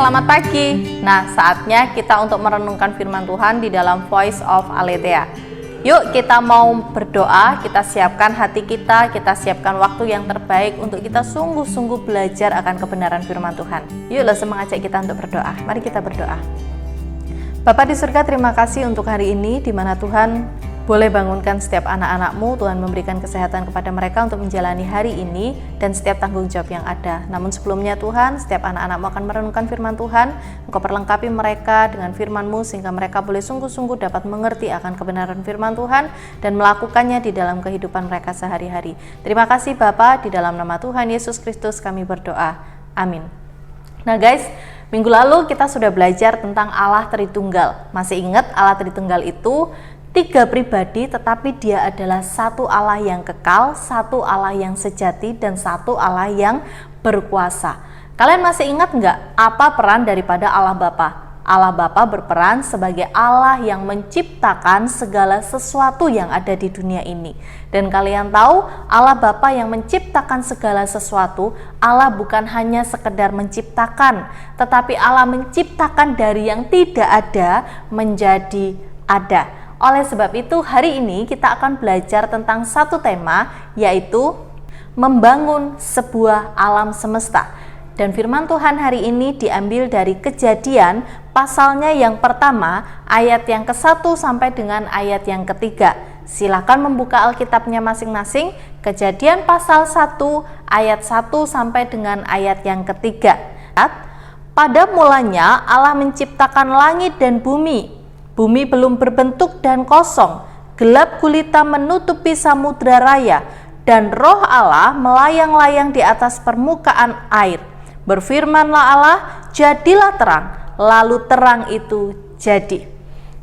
selamat pagi. Nah, saatnya kita untuk merenungkan firman Tuhan di dalam Voice of Aletheia. Yuk kita mau berdoa, kita siapkan hati kita siapkan waktu yang terbaik untuk kita sungguh-sungguh belajar akan kebenaran firman Tuhan. Yuk langsung mengajak kita untuk berdoa. Mari kita berdoa. Bapa di surga, terima kasih untuk hari ini di mana Tuhan boleh bangunkan setiap anak-anak-Mu. Tuhan memberikan kesehatan kepada mereka untuk menjalani hari ini dan setiap tanggung jawab yang ada. Namun sebelumnya Tuhan, setiap anak-anak-Mu akan merenungkan firman Tuhan. Engkau perlengkapi mereka dengan firman-Mu sehingga mereka boleh sungguh-sungguh dapat mengerti akan kebenaran firman Tuhan dan melakukannya di dalam kehidupan mereka sehari-hari. Terima kasih Bapa, di dalam nama Tuhan Yesus Kristus kami berdoa. Amin. Nah guys, minggu lalu kita sudah belajar tentang Allah Tritunggal. Masih ingat Allah Tritunggal itu tiga pribadi, tetapi dia adalah satu Allah yang kekal, satu Allah yang sejati, dan satu Allah yang berkuasa. Kalian masih ingat nggak apa peran daripada Allah Bapa? Allah Bapa berperan sebagai Allah yang menciptakan segala sesuatu yang ada di dunia ini. Dan kalian tahu, Allah Bapa yang menciptakan segala sesuatu, Allah bukan hanya sekedar menciptakan, tetapi Allah menciptakan dari yang tidak ada menjadi ada. Oleh sebab itu hari ini kita akan belajar tentang satu tema, yaitu membangun sebuah alam semesta. Dan firman Tuhan hari ini diambil dari Kejadian pasalnya yang pertama, ayat yang ke-1 sampai dengan ayat yang ketiga. Silakan membuka Alkitabnya masing-masing. Kejadian pasal 1 ayat 1 sampai dengan ayat yang ketiga. Pada mulanya Allah menciptakan langit dan bumi. Bumi belum berbentuk dan kosong, gelap gulita menutupi samudra raya, dan roh Allah melayang-layang di atas permukaan air. Berfirmanlah Allah, jadilah terang, lalu terang itu jadi.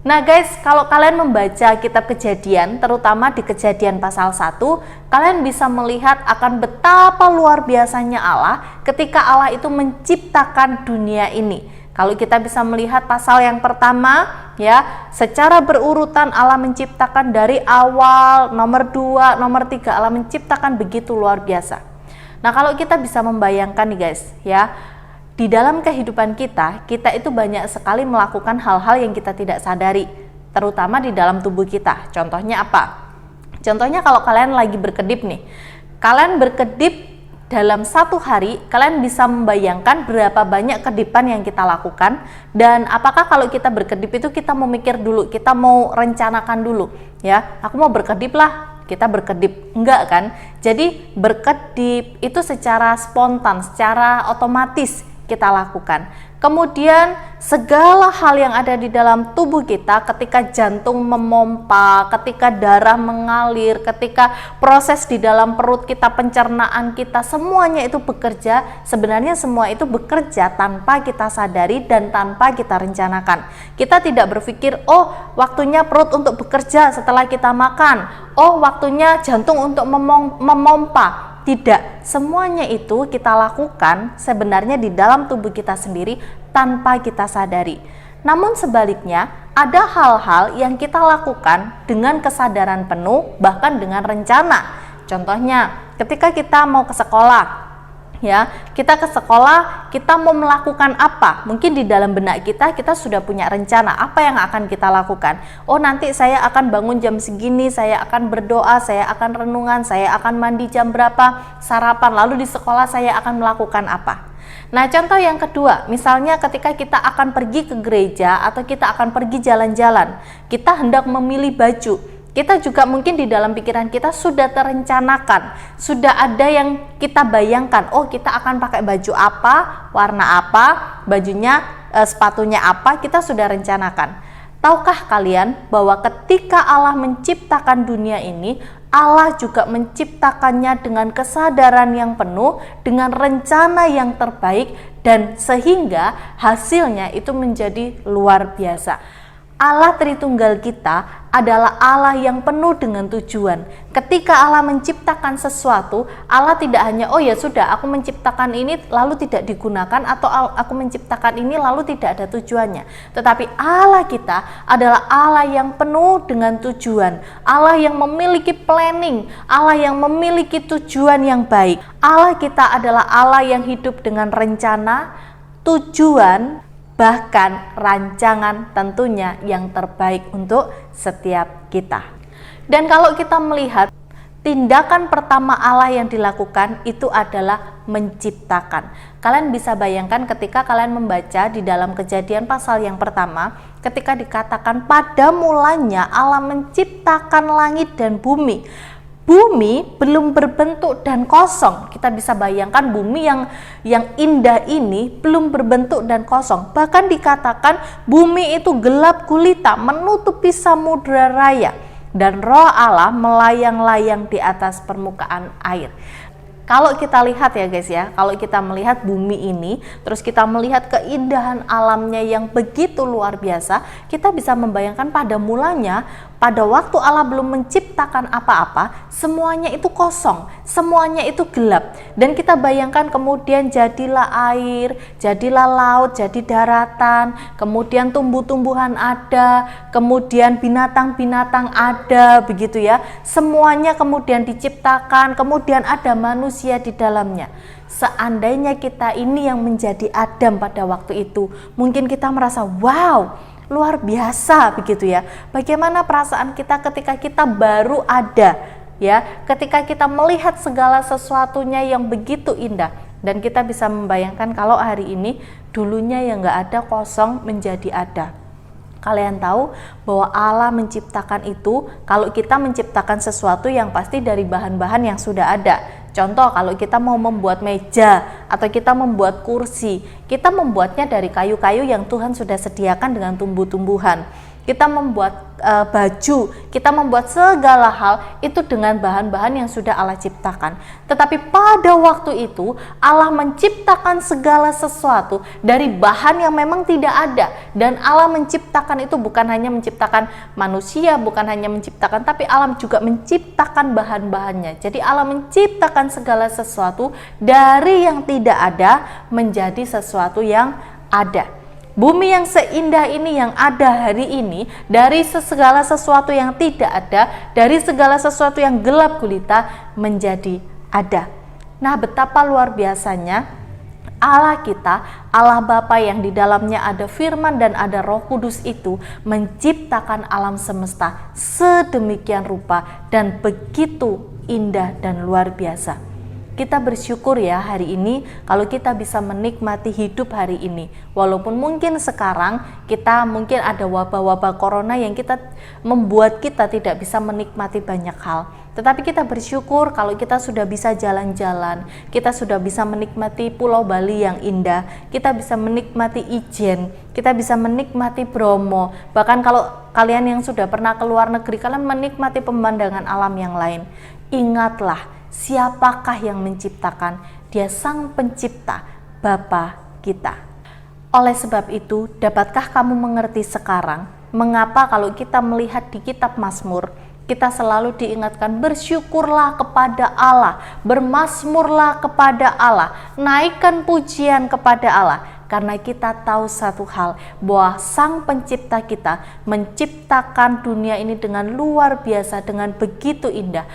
Nah guys, kalau kalian membaca kitab Kejadian, terutama di Kejadian pasal 1, kalian bisa melihat akan betapa luar biasanya Allah ketika Allah itu menciptakan dunia ini. Kalau kita bisa melihat pasal yang pertama, ya, secara berurutan Allah menciptakan dari awal, nomor 2, nomor 3 Allah menciptakan begitu luar biasa. Nah, kalau kita bisa membayangkan nih guys, ya, di dalam kehidupan kita itu banyak sekali melakukan hal-hal yang kita tidak sadari, terutama di dalam tubuh kita. Contohnya apa? Contohnya kalau kalian lagi berkedip nih, kalian berkedip dalam satu hari, kalian bisa membayangkan berapa banyak kedipan yang kita lakukan, dan apakah kalau kita berkedip itu kita mau mikir dulu, kita mau rencanakan dulu, ya, aku mau berkedip lah, kita berkedip, enggak kan? Jadi berkedip itu secara spontan, secara otomatis kita lakukan. Kemudian segala hal yang ada di dalam tubuh kita, ketika jantung memompa, ketika darah mengalir, ketika proses di dalam perut kita, pencernaan kita, semuanya itu bekerja. Sebenarnya semua itu bekerja tanpa kita sadari dan tanpa kita rencanakan. Kita tidak berpikir, oh waktunya perut untuk bekerja setelah kita makan, oh waktunya jantung untuk memompa. Tidak, semuanya itu kita lakukan sebenarnya di dalam tubuh kita sendiri tanpa kita sadari. Namun sebaliknya, ada hal-hal yang kita lakukan dengan kesadaran penuh, bahkan dengan rencana. Contohnya, ketika kita mau ke sekolah, ya, kita ke sekolah, kita mau melakukan apa? Mungkin di dalam benak kita sudah punya rencana apa yang akan kita lakukan. Oh, nanti saya akan bangun jam segini, saya akan berdoa, saya akan renungan, saya akan mandi jam berapa, sarapan, lalu di sekolah saya akan melakukan apa. Nah, contoh yang kedua, misalnya ketika kita akan pergi ke gereja atau kita akan pergi jalan-jalan, kita hendak memilih baju. Kita juga mungkin di dalam pikiran kita sudah terencanakan, sudah ada yang kita bayangkan, oh kita akan pakai baju apa, warna apa, bajunya, sepatunya apa, kita sudah rencanakan. Tahukah kalian bahwa ketika Allah menciptakan dunia ini, Allah juga menciptakannya dengan kesadaran yang penuh, dengan rencana yang terbaik, dan sehingga hasilnya itu menjadi luar biasa. Allah Tritunggal kita adalah Allah yang penuh dengan tujuan. Ketika Allah menciptakan sesuatu, Allah tidak hanya, oh ya sudah aku menciptakan ini lalu tidak digunakan, atau aku menciptakan ini lalu tidak ada tujuannya. Tetapi Allah kita adalah Allah yang penuh dengan tujuan, Allah yang memiliki planning, Allah yang memiliki tujuan yang baik. Allah kita adalah Allah yang hidup dengan rencana, tujuan, bahkan rancangan tentunya yang terbaik untuk setiap kita. Dan kalau kita melihat tindakan pertama Allah yang dilakukan itu adalah menciptakan. Kalian bisa bayangkan ketika kalian membaca di dalam Kejadian pasal yang pertama, ketika dikatakan pada mulanya Allah menciptakan langit dan bumi. Bumi belum berbentuk dan kosong. Kita bisa bayangkan bumi yang indah ini belum berbentuk dan kosong. Bahkan dikatakan bumi itu gelap gulita menutupi samudra raya. Dan roh Allah melayang-layang di atas permukaan air. Kalau kita lihat ya guys ya, kalau kita melihat bumi ini, terus kita melihat keindahan alamnya yang begitu luar biasa, kita bisa membayangkan pada mulanya, pada waktu Allah belum menciptakan apa-apa, semuanya itu kosong, semuanya itu gelap. Dan kita bayangkan kemudian jadilah air, jadilah laut, jadi daratan, kemudian tumbuh-tumbuhan ada, kemudian binatang-binatang ada, begitu ya. Semuanya kemudian diciptakan, kemudian ada manusia di dalamnya. Seandainya kita ini yang menjadi Adam pada waktu itu, mungkin kita merasa wow, luar biasa begitu ya. Bagaimana perasaan kita ketika kita baru ada ya, ketika kita melihat segala sesuatunya yang begitu indah. Dan kita bisa membayangkan kalau hari ini dulunya yang nggak ada kosong menjadi ada. Kalian tahu bahwa Allah menciptakan itu, kalau kita menciptakan sesuatu yang pasti dari bahan-bahan yang sudah ada. Contoh, kalau kita mau membuat meja atau kita membuat kursi, kita membuatnya dari kayu-kayu yang Tuhan sudah sediakan dengan tumbuh-tumbuhan. Kita membuat baju, kita membuat segala hal itu dengan bahan-bahan yang sudah Allah ciptakan. Tetapi pada waktu itu Allah menciptakan segala sesuatu dari bahan yang memang tidak ada. Dan Allah menciptakan itu bukan hanya menciptakan manusia, bukan hanya menciptakan, tapi Allah juga menciptakan bahan-bahannya. Jadi Allah menciptakan segala sesuatu dari yang tidak ada menjadi sesuatu yang ada. Bumi yang seindah ini yang ada hari ini, dari segala sesuatu yang tidak ada, dari segala sesuatu yang gelap gulita menjadi ada. Nah, betapa luar biasanya Allah kita, Allah Bapa yang di dalamnya ada firman dan ada Roh Kudus itu menciptakan alam semesta sedemikian rupa dan begitu indah dan luar biasa. Kita bersyukur ya hari ini kalau kita bisa menikmati hidup hari ini. Walaupun mungkin sekarang kita mungkin ada wabah-wabah corona yang membuat kita tidak bisa menikmati banyak hal. Tetapi kita bersyukur kalau kita sudah bisa jalan-jalan, kita sudah bisa menikmati Pulau Bali yang indah, kita bisa menikmati Ijen, kita bisa menikmati Bromo. Bahkan kalau kalian yang sudah pernah ke luar negeri, kalian menikmati pemandangan alam yang lain. Ingatlah, siapakah yang menciptakan? Dia Sang Pencipta, Bapa kita. Oleh sebab itu, dapatkah kamu mengerti sekarang mengapa kalau kita melihat di kitab Mazmur, kita selalu diingatkan bersyukurlah kepada Allah, bermazmurlah kepada Allah, naikkan pujian kepada Allah. Karena kita tahu satu hal, bahwa Sang Pencipta kita menciptakan dunia ini dengan luar biasa, dengan begitu indah,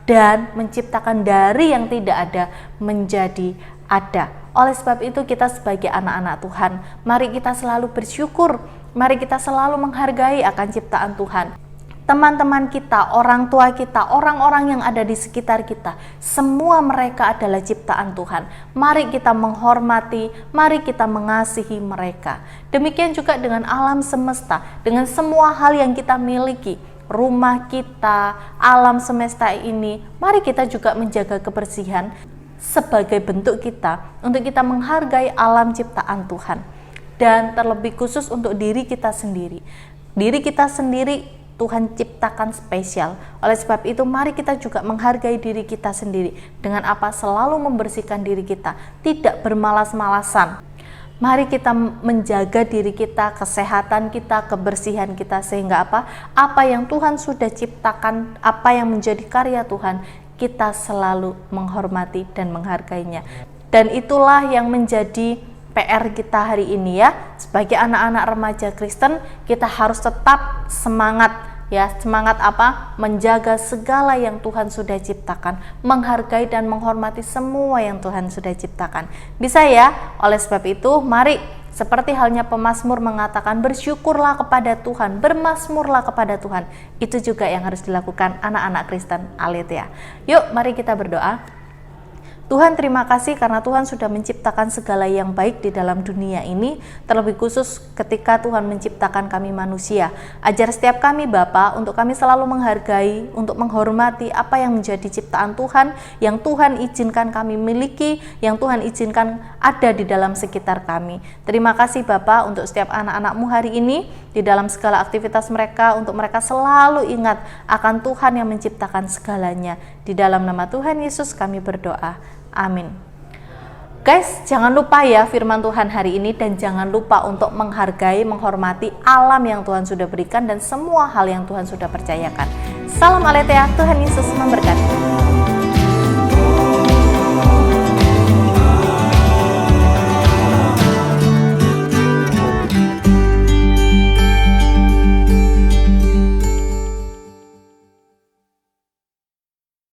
dan menciptakan dari yang tidak ada menjadi ada. Oleh sebab itu kita sebagai anak-anak Tuhan, mari kita selalu bersyukur, mari kita selalu menghargai akan ciptaan Tuhan. Teman-teman kita, orang tua kita, orang-orang yang ada di sekitar kita, semua mereka adalah ciptaan Tuhan. Mari kita menghormati, mari kita mengasihi mereka. Demikian juga dengan alam semesta, dengan semua hal yang kita miliki. Rumah kita, alam semesta ini, mari kita juga menjaga kebersihan sebagai bentuk kita untuk kita menghargai alam ciptaan Tuhan. Dan terlebih khusus untuk diri kita sendiri. Diri kita sendiri Tuhan ciptakan spesial. Oleh sebab itu mari kita juga menghargai diri kita sendiri. Dengan apa? Selalu membersihkan diri kita, tidak bermalas-malasan. Mari kita menjaga diri kita, kesehatan kita, kebersihan kita, sehingga apa? Apa yang Tuhan sudah ciptakan, apa yang menjadi karya Tuhan, kita selalu menghormati dan menghargainya. Dan itulah yang menjadi PR kita hari ini ya. Sebagai anak-anak remaja Kristen, kita harus tetap semangat Ya, semangat apa? Menjaga segala yang Tuhan sudah ciptakan, menghargai dan menghormati semua yang Tuhan sudah ciptakan. Bisa ya? Oleh sebab itu, mari seperti halnya pemazmur mengatakan, bersyukurlah kepada Tuhan, bermazmurlah kepada Tuhan. Itu juga yang harus dilakukan anak-anak Kristen Aletheia. Yuk, mari kita berdoa. Tuhan, terima kasih karena Tuhan sudah menciptakan segala yang baik di dalam dunia ini, terlebih khusus ketika Tuhan menciptakan kami manusia. Ajar setiap kami Bapa untuk kami selalu menghargai, untuk menghormati apa yang menjadi ciptaan Tuhan, yang Tuhan izinkan kami miliki, yang Tuhan izinkan ada di dalam sekitar kami. Terima kasih Bapa untuk setiap anak-anak-Mu hari ini, di dalam segala aktivitas mereka, untuk mereka selalu ingat akan Tuhan yang menciptakan segalanya. Di dalam nama Tuhan Yesus kami berdoa. Amin. Guys, jangan lupa ya firman Tuhan hari ini, dan jangan lupa untuk menghargai, menghormati alam yang Tuhan sudah berikan dan semua hal yang Tuhan sudah percayakan. Salam Aletheia, Tuhan Yesus memberkati.